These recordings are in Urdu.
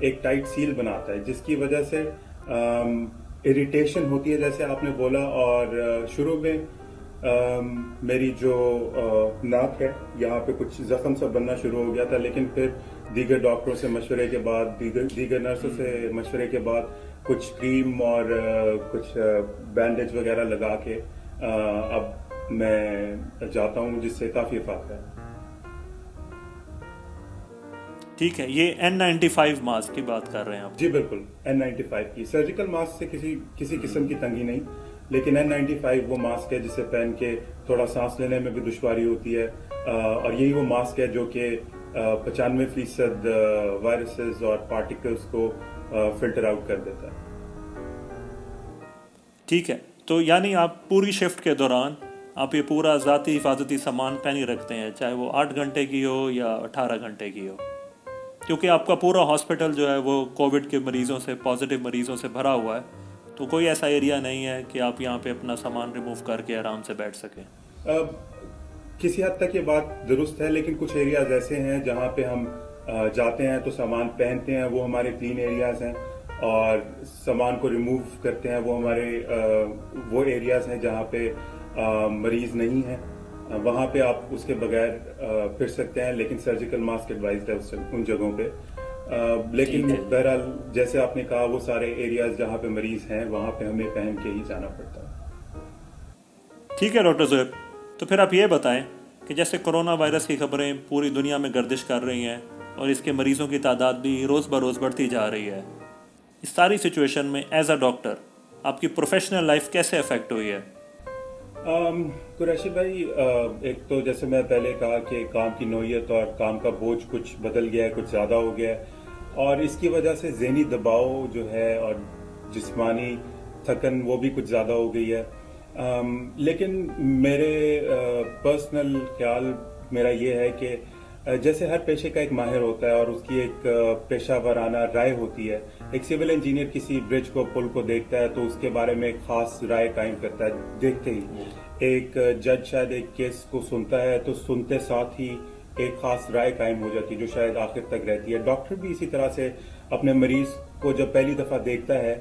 ایک ٹائٹ سیل بناتا ہے جس کی وجہ سے اریٹیشن ہوتی ہے جیسے آپ نے بولا. اور شروع میں میری جو ناک ہے یہاں پہ کچھ زخم سا بننا شروع ہو گیا تھا, لیکن پھر دیگر ڈاکٹروں سے مشورے کے بعد, دیگر نرسوں سے مشورے کے بعد کچھ کریم اور کچھ بینڈیج وغیرہ لگا کے اب میں جاتا ہوں, جس سے کافی فرق ہے. ٹھیک ہے, یہ N95 ماسک کی بات کر رہے ہیں آپ؟ جی بالکل, N95 کی. سرجیکل ماسک سے کسی قسم کی تنگی نہیں, لیکن N95 وہ ماسک ہے جسے پہن کے تھوڑا سانس لینے میں بھی دشواری ہوتی ہے, اور یہی وہ ماسک ہے جو کہ 95% وائرسز اور پارٹیکلز کو فلٹر آؤٹ کر دیتا ہے. ٹھیک ہے, تو یعنی آپ پوری شفٹ کے دوران آپ یہ پورا ذاتی حفاظتی سامان پہن ہی رکھتے ہیں, چاہے وہ 8 گھنٹے کی ہو یا 18 گھنٹے کی ہو, کیونکہ آپ کا پورا ہاسپٹل جو ہے وہ کووڈ کے مریضوں سے, پازیٹیو مریضوں سے بھرا ہوا ہے, تو کوئی ایسا ایریا نہیں ہے کہ آپ یہاں پہ اپنا سامان ریموو کر کے آرام سے بیٹھ سکیں. کسی حد تک یہ بات درست ہے, لیکن کچھ ایریاز ایسے ہیں جہاں پہ ہم جاتے ہیں تو سامان پہنتے ہیں, وہ ہمارے کلین ایریاز ہیں, اور سامان کو ریموو کرتے ہیں وہ ہمارے وہ ایریاز ہیں جہاں پہ مریض نہیں ہیں, وہاں پہ آپ اس کے بغیر پھر سکتے ہیں, لیکن سرجیکل ماسک ایڈوائزڈ ہے ان جگہوں پہ. لیکن بہرحال جیسے آپ نے کہا وہ سارے ایریاز جہاں پہ مریض ہیں وہاں پہ ہمیں پہن کے ہی جانا پڑتا ہے. ٹھیک ہے ڈاکٹر زہیب, تو پھر آپ یہ بتائیں کہ جیسے کرونا وائرس کی خبریں پوری دنیا میں گردش کر رہی ہیں اور اس کے مریضوں کی تعداد بھی روز بروز بڑھتی جا رہی ہے, اس ساری سچویشن میں ایز اے ڈاکٹر آپ کی پروفیشنل لائف کیسے افیکٹ ہوئی ہے؟ قریشی بھائی, ایک تو جیسے میں پہلے کہا کہ کام کی نوعیت اور کام کا بوجھ کچھ بدل گیا ہے, کچھ زیادہ ہو گیا ہے, اور اس کی وجہ سے ذہنی دباؤ جو ہے اور جسمانی تھکن وہ بھی کچھ زیادہ ہو گئی ہے. لیکن میرے پرسنل خیال میرا یہ ہے کہ جیسے ہر پیشے کا ایک ماہر ہوتا ہے اور اس کی ایک پیشہ ورانہ رائے ہوتی ہے, ایک سول انجینئر کسی برج کو, پل کو دیکھتا ہے تو اس کے بارے میں ایک خاص رائے قائم کرتا ہے دیکھتے ہی. ایک جج شاید ایک کیس کو سنتا ہے تو سنتے ساتھ ہی ایک خاص رائے قائم ہو جاتی ہے جو شاید آخر تک رہتی ہے. ڈاکٹر بھی اسی طرح سے اپنے مریض کو جب پہلی دفعہ دیکھتا ہے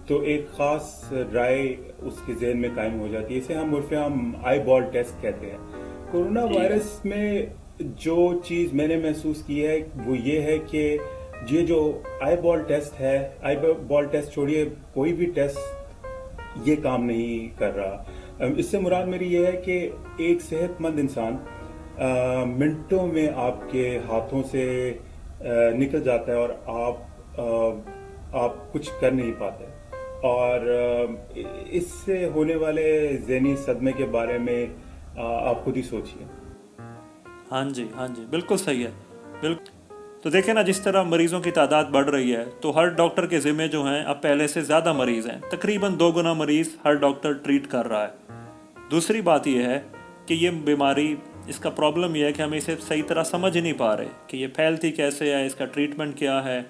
تو ایک خاص رائے اس کے ذہن میں قائم ہو جاتی ہے. اسے ہم عرف عام آئی بال ٹیسٹ کہتے ہیں. کورونا وائرس میں جو چیز میں نے محسوس کی ہے وہ یہ ہے کہ یہ جو آئی بال ٹیسٹ ہے, آئی بال ٹیسٹ چھوڑیے کوئی بھی ٹیسٹ یہ کام نہیں کر رہا. اس سے مراد میری یہ ہے کہ ایک صحت مند انسان منٹوں میں آپ کے ہاتھوں سے نکل جاتا ہے اور آپ کچھ کر نہیں پاتے, اور اس سے ہونے والے ذہنی صدمے کے بارے میں آپ خود ہی سوچیے. ہاں جی, بالکل صحیح ہے, بالکل. تو دیکھیں نا, جس طرح مریضوں کی تعداد بڑھ رہی ہے تو ہر ڈاکٹر کے ذمے جو ہیں اب پہلے سے زیادہ مریض ہیں, تقریباً 2 گنا مریض ہر ڈاکٹر ٹریٹ کر رہا ہے. دوسری بات یہ ہے کہ یہ بیماری, اس کا پرابلم یہ ہے کہ ہم اسے صحیح طرح سمجھ نہیں پا رہے کہ یہ پھیلتی کیسے ہے, اس کا ٹریٹمنٹ کیا ہے.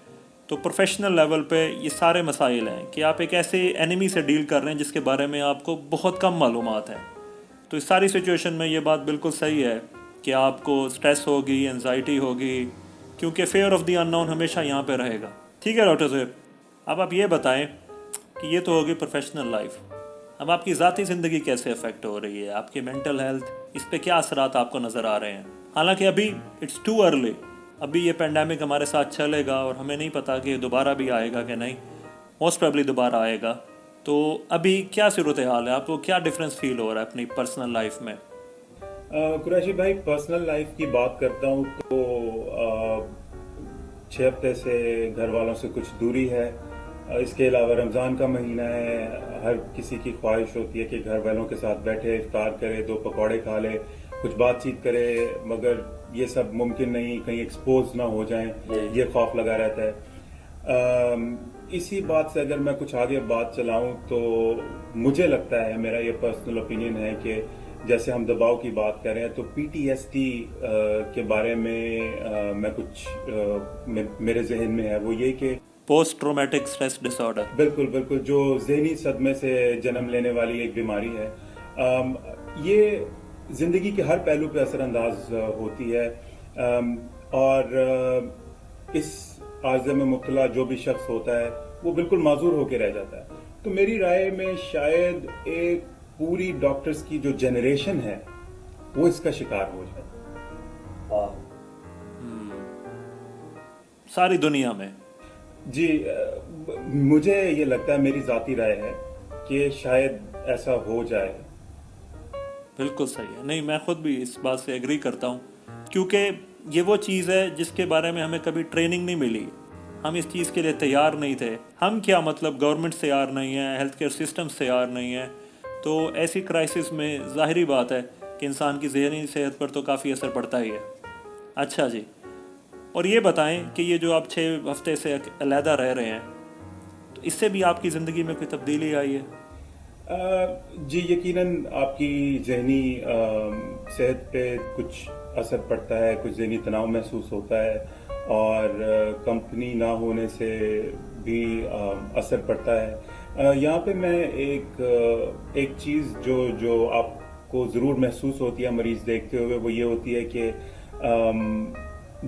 تو پروفیشنل لیول پہ یہ سارے مسائل ہیں کہ آپ ایک ایسے اینیمی سے ڈیل کر رہے ہیں جس کے بارے میں آپ کو بہت کم معلومات ہیں. تو اس ساری سچویشن میں یہ بات بالکل صحیح ہے کہ آپ کو سٹریس ہوگی, انزائٹی ہوگی, کیونکہ فیئر آف دی ان نون ہمیشہ یہاں پہ رہے گا. ٹھیک ہے ڈاکٹر زہیب, اب آپ یہ بتائیں کہ یہ تو ہوگی پروفیشنل لائف, اب آپ کی ذاتی زندگی کیسے افیکٹ ہو رہی ہے, آپ کی مینٹل ہیلتھ, اس پہ کیا اثرات آپ کو نظر آ رہے ہیں؟ حالانکہ ابھی اٹس ٹو ارلی, ابھی یہ پینڈیمک ہمارے ساتھ چلے گا اور ہمیں نہیں پتا کہ دوبارہ بھی آئے گا کہ نہیں, موسٹ پرابلی دوبارہ آئے گا. تو ابھی کیا صورتحال ہے, آپ کو کیا ڈفرینس فیل ہو رہا ہے اپنی پرسنل لائف میں؟ قریشی بھائی, پرسنل لائف کی بات کرتا ہوں تو 6 ہفتے سے گھر والوں سے کچھ دوری ہے. اس کے علاوہ رمضان کا مہینہ ہے, ہر کسی کی خواہش ہوتی ہے کہ گھر والوں کے ساتھ بیٹھے, افطار کرے, 2 پکوڑے کھا لے, کچھ بات چیت کرے, مگر یہ سب ممکن نہیں, کہیں ایکسپوز نہ ہو جائیں, یہ خوف لگا رہتا ہے. اسی بات سے اگر میں کچھ آگے بات چلاؤں تو مجھے لگتا ہے, میرا یہ پرسنل اوپینین ہے کہ جیسے ہم دباؤ کی بات کر رہے ہیں تو PTSD کے بارے میں کچھ میرے ذہن میں ہے, وہ یہ کہ post traumatic stress dis order. بالکل, جو ذہنی صدمے سے جنم لینے والی ایک بیماری ہے. یہ زندگی کے ہر پہلو پہ اثر انداز ہوتی ہے, اور اس عارضے میں مبتلا جو بھی شخص ہوتا ہے وہ بالکل معذور ہو کے رہ جاتا ہے. تو میری رائے میں شاید ایک پوری ڈاکٹرز کی جو جنریشن ہے وہ اس کا شکار ہو جائے. ساری دنیا میں. جی مجھے یہ لگتا ہے, میری ذاتی رائے ہے کہ شاید ایسا ہو جائے. بالکل صحیح ہے. نہیں, میں خود بھی اس بات سے ایگری کرتا ہوں, کیونکہ یہ وہ چیز ہے جس کے بارے میں ہمیں کبھی ٹریننگ نہیں ملی. ہم اس چیز کے لیے تیار نہیں تھے. ہم کیا مطلب گورنمنٹ تیار نہیں ہے, ہیلتھ کیئر سسٹمز تیار نہیں ہے. تو ایسی کرائسس میں ظاہری بات ہے کہ انسان کی ذہنی صحت پر تو کافی اثر پڑتا ہی ہے. اچھا جی, اور یہ بتائیں کہ یہ جو آپ 6 ہفتے سے علیحدہ رہ رہے ہیں, تو اس سے بھی آپ کی زندگی میں کوئی تبدیلی آئی ہے؟ جی یقیناً آپ کی ذہنی صحت پہ کچھ اثر پڑتا ہے, کچھ ذہنی تناؤ محسوس ہوتا ہے, اور کمپنی نہ ہونے سے بھی اثر پڑتا ہے. یہاں پہ میں ایک چیز جو آپ کو ضرور محسوس ہوتی ہے مریض دیکھتے ہوئے, وہ یہ ہوتی ہے کہ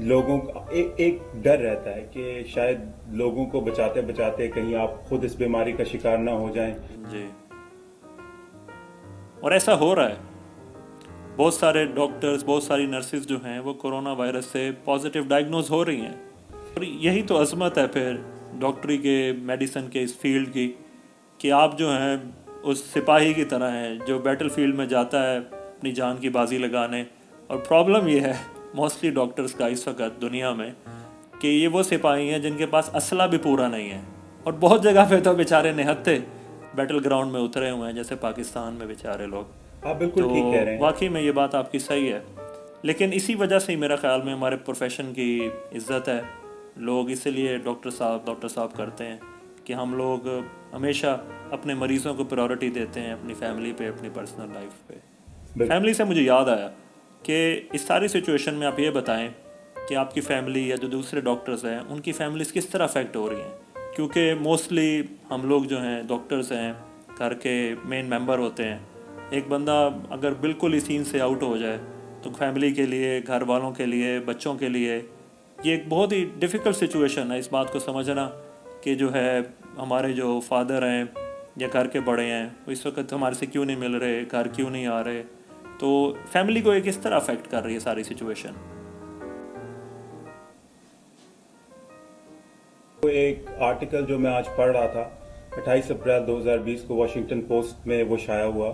لوگوں کا ایک ڈر رہتا ہے کہ شاید لوگوں کو بچاتے بچاتے کہیں آپ خود اس بیماری کا شکار نہ ہو جائیں. جی, اور ایسا ہو رہا ہے. بہت سارے ڈاکٹرز, بہت ساری نرسز جو ہیں وہ کرونا وائرس سے پازیٹیو ڈائگنوز ہو رہی ہیں. اور یہی تو عظمت ہے پھر ڈاکٹری کے, میڈیسن کے اس فیلڈ کی, کہ آپ جو ہیں اس سپاہی کی طرح ہیں جو بیٹل فیلڈ میں جاتا ہے اپنی جان کی بازی لگانے. اور پرابلم یہ ہے موسٹلی ڈاکٹرز کا اس وقت دنیا میں کہ یہ وہ سپاہی ہیں جن کے پاس اسلحہ بھی پورا نہیں ہے, اور بہت جگہ پہ تو بیچارے نہتے بیٹل گراؤنڈ میں اترے ہوئے ہیں, جیسے پاکستان میں بیچارے لوگ. آپ بالکل ٹھیک کہہ رہے ہیں. واقعی میں یہ بات آپ کی صحیح ہے, لیکن اسی وجہ سے ہی میرا خیال میں ہمارے پروفیشن کی عزت ہے. لوگ اسی لیے ڈاکٹر صاحب کرتے ہیں کہ ہم لوگ ہمیشہ اپنے مریضوں کو پرائورٹی دیتے ہیں, اپنی فیملی پہ, اپنی پرسنل لائف پہ. فیملی سے مجھے یاد آیا کہ اس ساری سچویشن میں آپ یہ بتائیں کہ آپ کی فیملی یا جو دوسرے ڈاکٹرز ہیں ان کی فیملیز کس طرح افیکٹ ہو رہی ہیں, کیونکہ موسٹلی ہم لوگ جو ہیں ڈاکٹرز ہیں گھر کے مین ممبر ہوتے ہیں. ایک بندہ اگر بالکل ہی سین سے آؤٹ ہو جائے تو فیملی کے لیے, گھر والوں کے لیے, بچوں کے لیے یہ ایک بہت ہی ڈیفیکلٹ سچویشن ہے. اس بات کو سمجھنا کہ جو ہے ہمارے جو فادر ہیں یا گھر کے بڑے ہیں وہ اس وقت ہمارے سے کیوں نہیں مل رہے, گھر کیوں نہیں آ رہے. تو فیملی کو ایک اس طرح افیکٹ کر رہی ہے ساری سچویشن. ایک آرٹیکل جو میں آج پڑھ رہا تھا 28 اپریل 2020 کو واشنگٹن پوسٹ میں وہ شائع ہوا,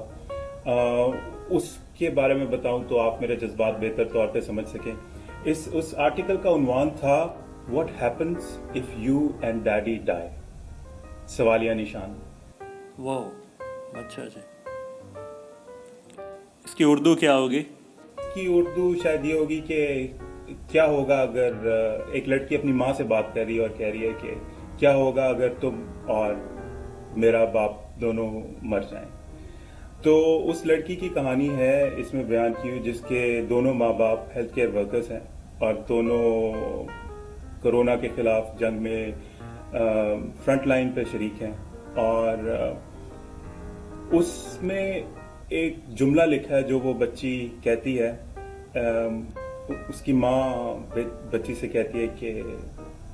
اس کے بارے میں بتاؤں تو آپ میرے جذبات بہتر طور پہ سمجھ سکیں. اس آرٹیکل کا عنوان تھا What happens if you and daddy die؟ سوالیہ نشان. واو, اچھا جی. اس کی اردو کیا ہوگی؟ اس کی اردو شاید یہ ہوگی کہ کیا ہوگا اگر ایک لڑکی اپنی ماں سے بات کر رہی ہے اور کہہ رہی ہے کہ کیا ہوگا اگر تم اور میرا باپ دونوں مر جائیں. تو اس لڑکی کی کہانی ہے اس میں بیان کی ہوئی, جس کے دونوں ماں باپ ہیلتھ کیئر ورکرز ہیں اور دونوں کرونا کے خلاف جنگ میں فرنٹ لائن پہ شریک ہیں. اور اس میں ایک جملہ لکھا ہے جو وہ بچی کہتی ہے. اس کی ماں بچی سے کہتی ہے کہ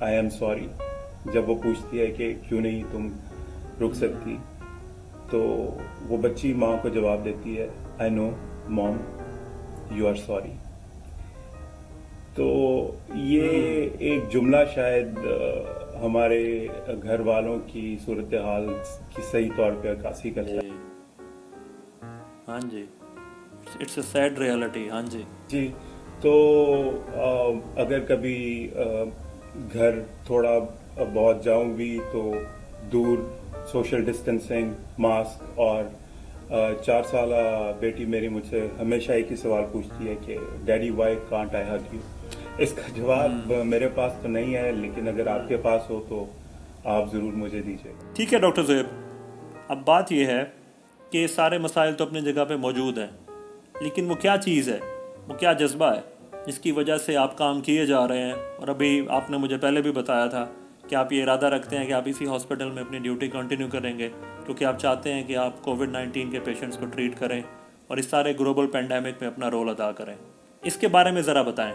آئی ایم سوری. جب وہ پوچھتی ہے کہ کیوں نہیں تم رک سکتی, تو وہ بچی ماں کو جواب دیتی ہے آئی نو مام یو آر سوری. تو یہ ایک جملہ شاید ہمارے گھر والوں کی صورتحال کی صحیح طور پہ عکاسی کرتا ہے. ہاں جی, اٹس اے سیڈ ریئلٹی. ہاں جی جی. تو اگر کبھی گھر تھوڑا بہت جاؤں بھی تو دور سوشل ڈسٹینسنگ, ماسک, اور 4 سالہ بیٹی میری مجھ سے ہمیشہ ایک ہی سوال پوچھتی ہے کہ daddy why can't I hug you. اس کا جواب میرے پاس تو نہیں ہے, لیکن اگر آپ کے پاس ہو تو آپ ضرور مجھے دیجیے. ٹھیک ہے ڈاکٹر زہیب, اب بات یہ ہے کہ یہ سارے مسائل تو اپنی جگہ پہ موجود ہیں, لیکن وہ کیا چیز ہے, وہ کیا جذبہ ہے جس کی وجہ سے آپ کام کیے جا رہے ہیں. اور ابھی آپ نے مجھے پہلے بھی بتایا تھا کہ آپ یہ ارادہ رکھتے ہیں کہ آپ اسی ہاسپٹل میں اپنی ڈیوٹی کنٹینیو کریں گے, کیونکہ آپ چاہتے ہیں کہ آپ کووڈ-19 کے پیشنٹس کو ٹریٹ کریں اور اس سارے گلوبل پینڈیمک میں اپنا رول ادا کریں. اس کے بارے میں ذرا بتائیں.